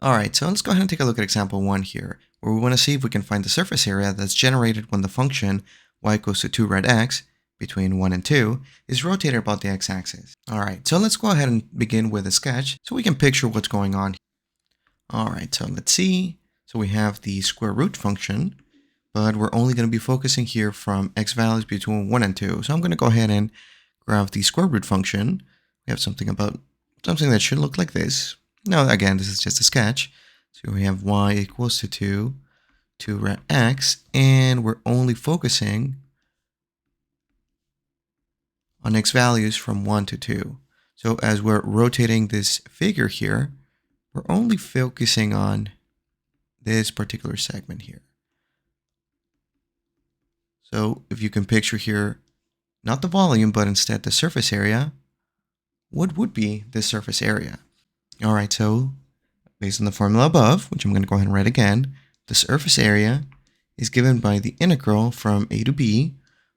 All right, so let's go ahead and take a look at example 1 here, where we want to see if we can find the surface area that's generated when the function y equals to 2 rad x between 1 and 2 is rotated about the x-axis. All right, so let's go ahead and begin with a sketch so we can picture what's going on. All right, so let's see. So we have the square root function, but we're only going to be focusing here from x values between 1 and 2. So I'm going to go ahead and graph the square root function. We have something that should look like this. Now, again, this is just a sketch. So we have y equals to 2 rad x, and we're only focusing on x values from 1 to 2. So as we're rotating this figure here, we're only focusing on this particular segment here. So if you can picture here, not the volume, but instead the surface area, what would be this surface area? All right, so based on the formula above, which I'm going to go ahead and write again, the surface area is given by the integral from a to b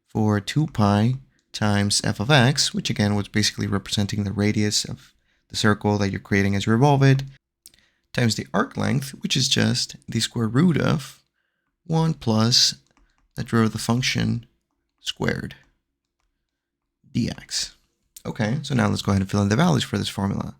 for 2 pi times f of x, which again was basically representing the radius of the circle that you're creating as you revolve it, times the arc length, which is just the square root of 1 plus the derivative of the function squared dx. Okay, so now let's go ahead and fill in the values for this formula.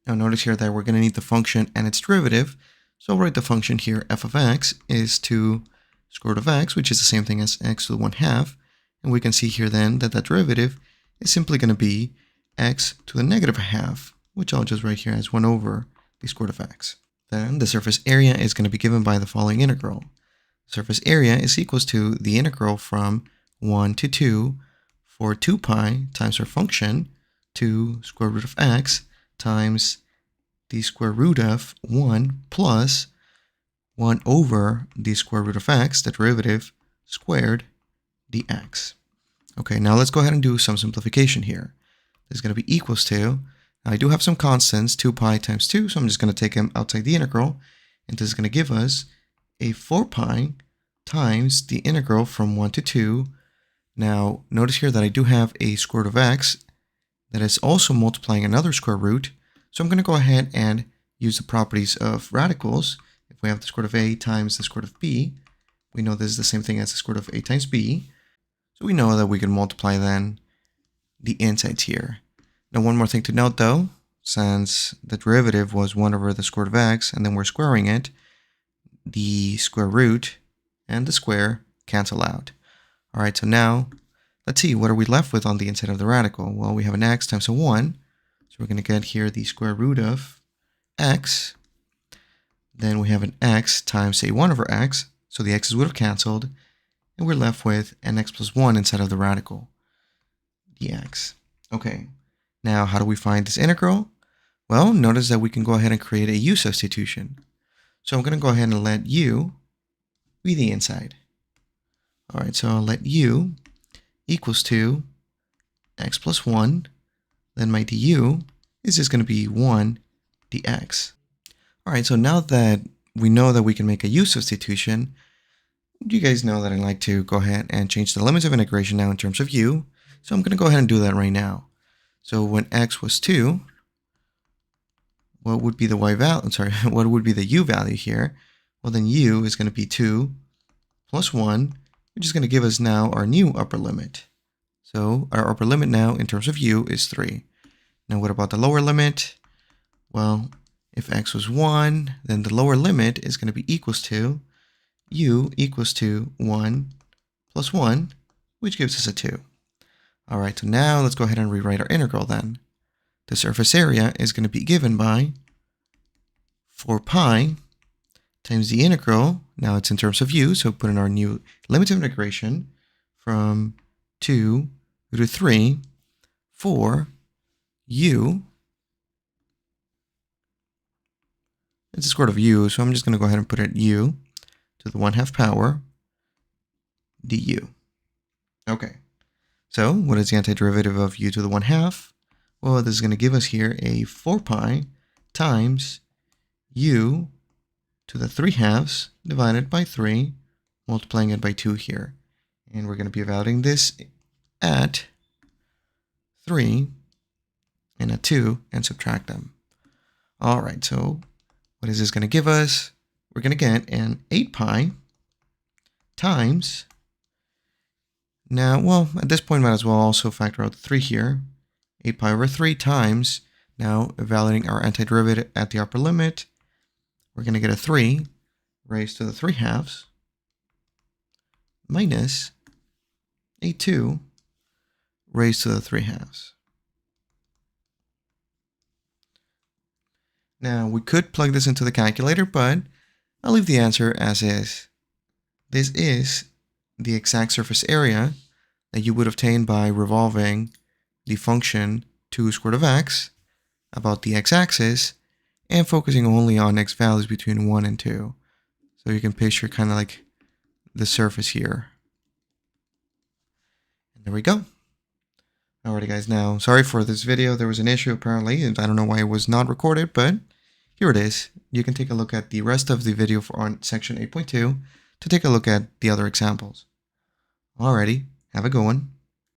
Now notice here that we're going to need the function and its derivative. So I'll write the function here, f of x is 2 square root of x, which is the same thing as x to the 1/2. And we can see here then that the derivative is simply going to be x to the negative 1/2, which I'll just write here as 1 over the square root of x. Then the surface area is going to be given by the following integral. Surface area is equals to the integral from 1 to 2 for 2 pi times our function 2 square root of x times the square root of 1 plus 1 over the square root of x, the derivative, squared dx. Okay, now let's go ahead and do some simplification here. This is going to be equals to, now I do have some constants, 2 pi times 2, so I'm just going to take them outside the integral, and this is going to give us a 4 pi times the integral from 1 to 2. Now, notice here that I do have a square root of x that is also multiplying another square root. So I'm going to go ahead and use the properties of radicals. If we have the square root of a times the square root of b, we know this is the same thing as the square root of a times b. So we know that we can multiply then the insides here. Now one more thing to note though, since the derivative was 1 over the square root of x, and then we're squaring it, the square root and the square cancel out. All right, so now let's see, what are we left with on the inside of the radical? Well, we have an x times a 1. So we're going to get here the square root of x. Then we have an x times a 1 over x. So the x's would have canceled. And we're left with an x plus 1 inside of the radical dx. Okay, now how do we find this integral? Well, notice that we can go ahead and create a u substitution. So I'm going to go ahead and let u be the inside. All right, so I'll let u equals to x plus 1. Then my du is just going to be 1 dx. All right, so now that we know that we can make a u substitution, you guys know that I like to go ahead and change the limits of integration now in terms of u. So I'm going to go ahead and do that right now. So when x was 2, what would be the y value? I'm sorry, what would be the u value here? Well, then u is going to be 2 plus 1, which is going to give us now our new upper limit. So our upper limit now in terms of u is 3. Now what about the lower limit? Well, if x was 1, then the lower limit is going to be equals to u equals to 1 plus 1, which gives us a 2. All right, so now let's go ahead and rewrite our integral then. The surface area is going to be given by 4 pi times the integral. Now it's in terms of u, so put in our new limit of integration from 2 to 3 for u. It's the square root of u, so I'm just going to go ahead and put it u to the 1/2 power du. Okay, so what is the antiderivative of u to the 1/2? Well, this is going to give us here a 4 pi times u to the 3/2 divided by 3, multiplying it by 2 here. And we're going to be evaluating this at 3 and at 2 and subtract them. All right, so What is this going to give us? We're going to get an 8 pi times, now, well, at this point, might as well also factor out the 3 here. 8 pi over 3 times, now evaluating our antiderivative at the upper limit, we're going to get a 3 raised to the 3 halves minus a 2 raised to the 3 halves. Now, we could plug this into the calculator, but I'll leave the answer as is. This is the exact surface area that you would obtain by revolving the function 2 square root of x about the x-axis and focusing only on x values between 1 and 2. So you can picture kind of like the surface here. And there we go. Alrighty guys, now sorry for this video. There was an issue apparently, and I don't know why it was not recorded, but here it is. You can take a look at the rest of the video on section 8.2 to take a look at the other examples. Alrighty, have a good one.